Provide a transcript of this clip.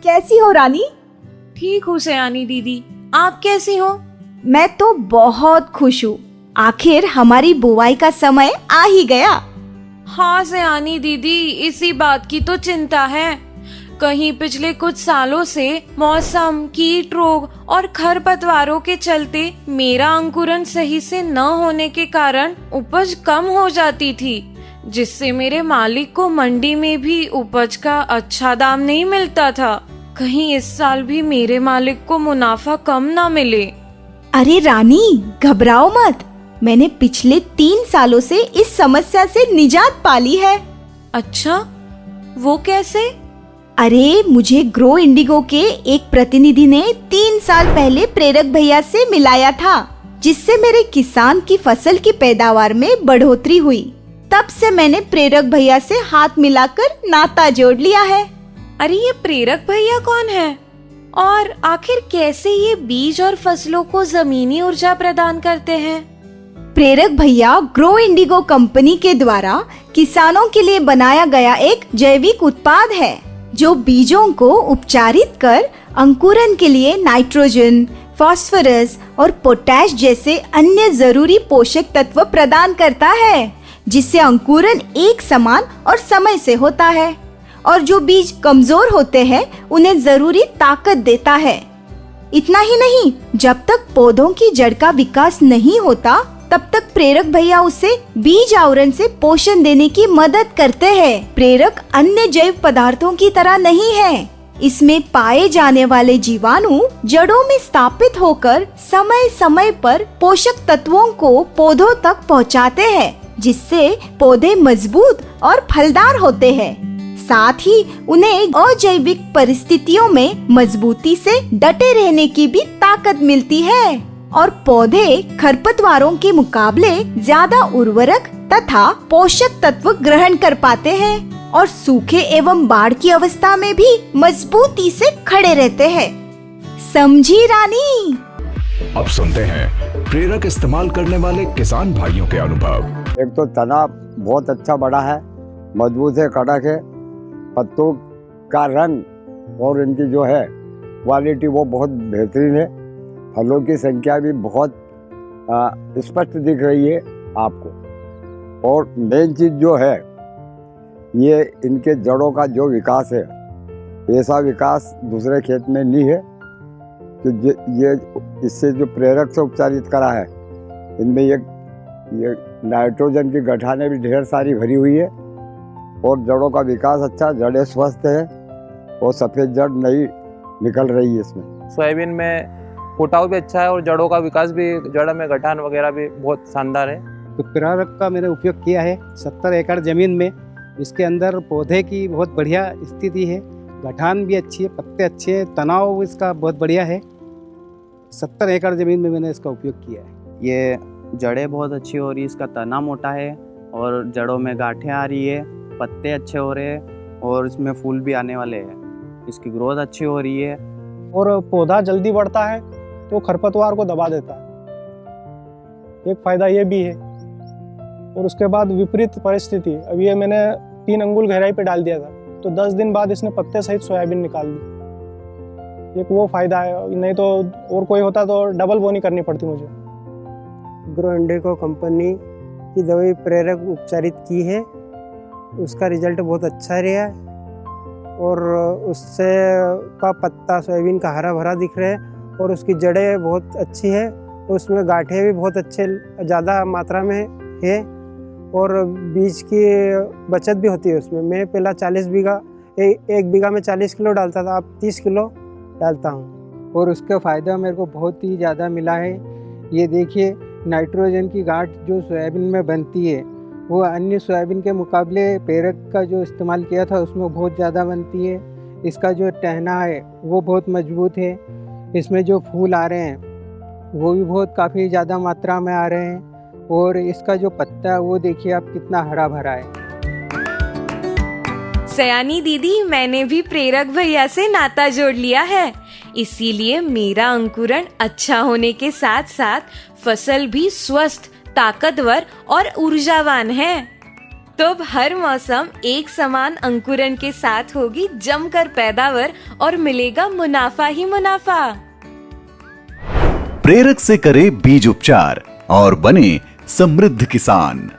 कैसी हो रानी? ठीक हूँ सयानी दीदी, आप कैसी हो? मैं तो बहुत खुश हूँ। आखिर हमारी बुवाई का समय आ ही गया। हाँ सयानी दीदी, इसी बात की तो चिंता है। कहीं पिछले कुछ सालों से मौसम, कीट रोग और खरपतवारों के चलते मेरा अंकुरण सही से न होने के कारण उपज कम हो जाती थी, जिससे मेरे मालिक को मंडी में भी उपज का अच्छा दाम नहीं मिलता था। कहीं इस साल भी मेरे मालिक को मुनाफा कम ना मिले। अरे रानी, घबराओ मत। मैंने पिछले 3 सालों से इस समस्या से निजात पाली है। अच्छा, वो कैसे? अरे मुझे ग्रो इंडिगो के एक प्रतिनिधि ने 3 साल पहले प्रेरक भैया से मिलाया था, जिससे मेरे किसान की फसल की पैदावार में बढ़ोतरी हुई। तब से मैंने प्रेरक भैया से हाथ मिलाकर नाता जोड़ लिया है। अरे ये प्रेरक भैया कौन है? और आखिर कैसे ये बीज और फसलों को जमीनी ऊर्जा प्रदान करते हैं? प्रेरक भैया ग्रो इंडिगो कंपनी के द्वारा किसानों के लिए बनाया गया एक जैविक उत्पाद है, जो बीजों को उपचारित कर अंकुरन के लिए नाइट्रोजन, फास्फोरस और पोटैश जैसे अन्य जरूरी पोषक तत्व प्रदान करता है, जिससे अंकुरन एक समान और समय से होता है और जो बीज कमजोर होते हैं उन्हें जरूरी ताकत देता है। इतना ही नहीं, जब तक पौधों की जड़ का विकास नहीं होता तब तक प्रेरक भैया उसे बीज आवरण से पोषण देने की मदद करते हैं। प्रेरक अन्य जैव पदार्थों की तरह नहीं है। इसमें पाए जाने वाले जीवाणु जड़ों में स्थापित होकर समय समय पर पोषक तत्वों को पौधों तक पहुंचाते हैं, जिससे पौधे मजबूत और फलदार होते हैं। साथ ही उन्हें अजैविक परिस्थितियों में मजबूती से डटे रहने की भी ताकत मिलती है और पौधे खरपतवारों के मुकाबले ज्यादा उर्वरक तथा पोषक तत्व ग्रहण कर पाते हैं और सूखे एवं बाढ़ की अवस्था में भी मजबूती से खड़े रहते हैं। समझी रानी? अब सुनते हैं प्रेरक इस्तेमाल करने वाले किसान भाइयों के अनुभव। एक तो तना बहुत अच्छा बड़ा है, मजबूत है, कड़क है। पत्तों का रंग और इनकी जो है क्वालिटी वो बहुत बेहतरीन है। फलों की संख्या भी बहुत स्पष्ट दिख रही है आपको। और मेन चीज़ जो है, ये इनके जड़ों का जो विकास है, ऐसा विकास दूसरे खेत में नहीं है कि ये इससे जो प्रेरक से उपचारित करा है, इनमें ये नाइट्रोजन की गठानें भी ढेर सारी भरी हुई है और जड़ों का विकास अच्छा, जड़ें स्वस्थ है और सफ़ेद जड़ नई निकल रही है इसमें। सोयाबीन में फुटाव भी अच्छा है और जड़ों का विकास भी, जड़ में गठान वगैरह भी बहुत शानदार है। तो प्रेरक का मैंने उपयोग किया है 70 एकड़ ज़मीन में। इसके अंदर पौधे की बहुत बढ़िया स्थिति है, गठान भी अच्छी है, पत्ते अच्छे हैं, तनाव इसका बहुत बढ़िया है। 70 एकड़ ज़मीन में मैंने इसका उपयोग किया है। ये जड़ें बहुत अच्छी हो रही है, इसका तना मोटा है और जड़ों में गांठें आ रही है, पत्ते अच्छे हो रहे हैं और इसमें फूल भी आने वाले हैं। इसकी ग्रोथ अच्छी हो रही है और पौधा जल्दी बढ़ता है तो खरपतवार को दबा देता है। एक फायदा ये भी है। और उसके बाद विपरीत परिस्थिति, अब ये मैंने 3 अंगुल गहराई पे डाल दिया था तो 10 दिन बाद इसने पत्ते सहित सोयाबीन निकाल दी। एक वो फायदा है, नहीं तो और कोई होता तो डबल बोनी करनी पड़ती मुझे। ग्रो इंडिगो कंपनी की दवाई प्रेरक उपचारित की है, उसका रिजल्ट बहुत अच्छा रहा और उससे का पत्ता सोयाबीन का हरा भरा दिख रहा है और उसकी जड़ें बहुत अच्छी है, उसमें गांठें भी बहुत अच्छे ज़्यादा मात्रा में है और बीज की बचत भी होती है उसमें। मैं पहला 40 बीघा एक बीघा में 40 किलो डालता था, अब 30 किलो डालता हूँ और उसका फ़ायदा मेरे को बहुत ही ज़्यादा मिला है। ये देखिए, नाइट्रोजन की गांठ जो सोयाबीन में बनती है वो अन्य सोयाबीन के मुकाबले प्रेरक का जो इस्तेमाल किया था उसमें बहुत ज़्यादा बनती है। इसका जो टहना है वो बहुत मजबूत है। इसमें जो फूल आ रहे हैं वो भी बहुत काफ़ी ज़्यादा मात्रा में आ रहे हैं और इसका जो पत्ता है वो देखिए आप कितना हरा भरा है। सयानी दीदी, मैंने भी प्रेरक भैया से नाता जोड़ लिया है, इसीलिए मेरा अंकुरण अच्छा होने के साथ साथ फसल भी स्वस्थ, ताकतवर और ऊर्जावान है। तो अब हर मौसम एक समान अंकुरण के साथ होगी जमकर पैदावार और मिलेगा मुनाफा ही मुनाफा। प्रेरक से करे बीज उपचार और बने समृद्ध किसान।